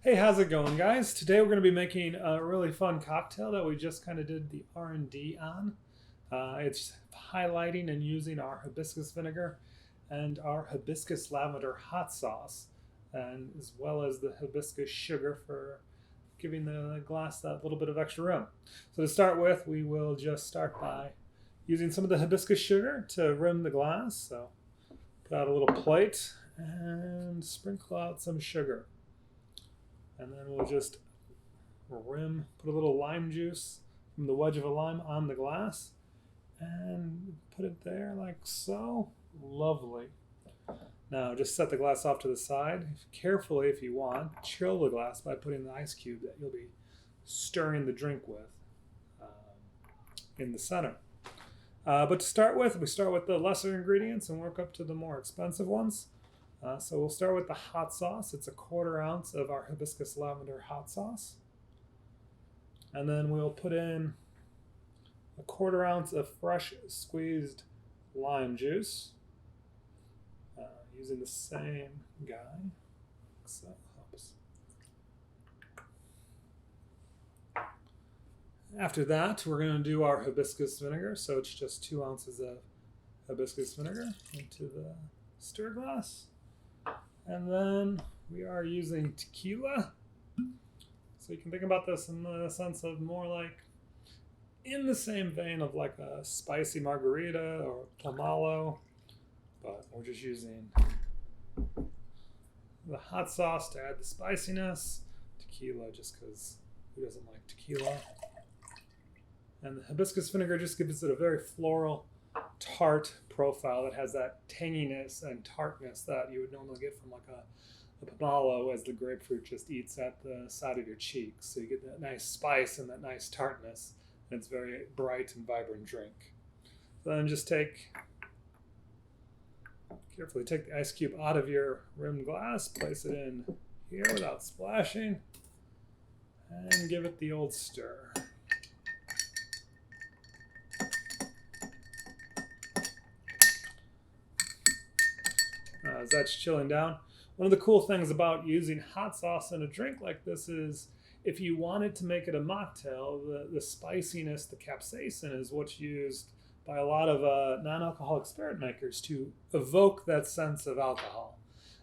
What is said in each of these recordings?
Hey, how's it going, guys? Today we're going to be making a really fun cocktail that we just kind of did the R&D on. It's highlighting and using our hibiscus vinegar and our hibiscus lavender hot sauce, and as well as the hibiscus sugar for giving the glass that little bit of extra room. So to start with, we will just start by using some of the hibiscus sugar to rim the glass. So put out a little plate and sprinkle out some sugar. And then we'll just put a little lime juice from the wedge of a lime on the glass and put it there like so. Lovely. Now just set the glass off to the side. Carefully, if you want, chill the glass by putting the ice cube that you'll be stirring the drink with in the center. But to start with, we start with the lesser ingredients and work up to the more expensive ones. So we'll start with the hot sauce. It's a 1/4 ounce of our hibiscus lavender hot sauce. And then we'll put in a 1/4 ounce of fresh squeezed lime juice using the same guy. So, oops. After that, we're going to do our hibiscus vinegar. So it's just 2 ounces of hibiscus vinegar into the stir glass. And then we are using tequila. So you can think about this in the sense of more like in the same vein of like a spicy margarita or pomelo, but we're just using the hot sauce to add the spiciness. Tequila just because who doesn't like tequila? And the hibiscus vinegar just gives it a very floral, tart profile that has that tanginess and tartness that you would normally get from like a pomelo as the grapefruit just eats at the side of your cheeks. So you get that nice spice and that nice tartness, and it's a very bright and vibrant drink. So then just carefully take the ice cube out of your rimmed glass, place it in here without splashing, and give it the old stir. As that's chilling down. One of the cool things about using hot sauce in a drink like this is if you wanted to make it a mocktail, the spiciness, the capsaicin is what's used by a lot of non-alcoholic spirit makers to evoke that sense of alcohol.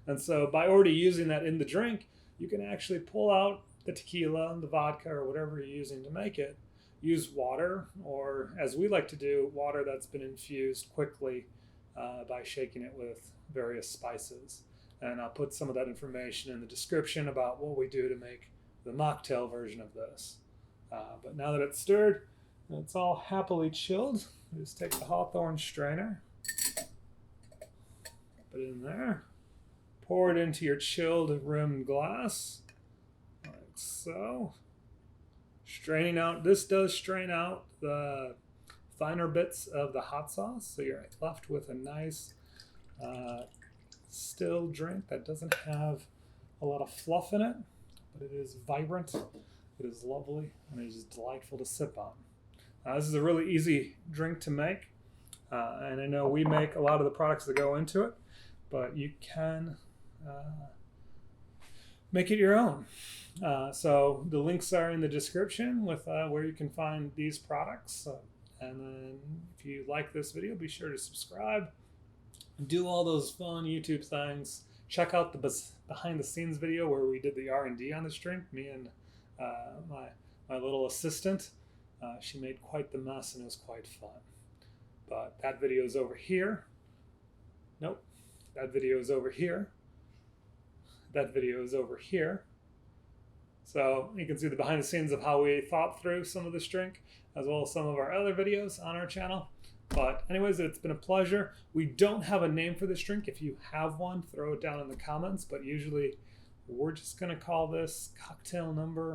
And so by already using that in the drink, you can actually pull out the tequila, the vodka, or whatever you're using to make it. Use water, or as we like to do, water that's been infused quickly by shaking it with various spices. And I'll put some of that information in the description about what we do to make the mocktail version of this. But now that it's stirred, and it's all happily chilled, just take the hawthorn strainer, put it in there, pour it into your chilled rimmed glass, like so. Straining out, this does strain out the finer bits of the hot sauce, so you're left with a nice still drink that doesn't have a lot of fluff in it, but it is vibrant, it is lovely, and it is delightful to sip on. This is a really easy drink to make, and I know we make a lot of the products that go into it, but you can make it your own. So the links are in the description with where you can find these products. And then if you like this video, be sure to subscribe. Do all those fun YouTube things. Check out the behind the scenes video where we did the R&D on this drink. Me and my little assistant. She made quite the mess and it was quite fun. But that video is over here. Nope. That video is over here. That video is over here. So you can see the behind the scenes of how we thought through some of this drink, as well as some of our other videos on our channel. But anyways, it's been a pleasure. We don't have a name for this drink. If you have one, throw it down in the comments. But usually we're just going to call this cocktail number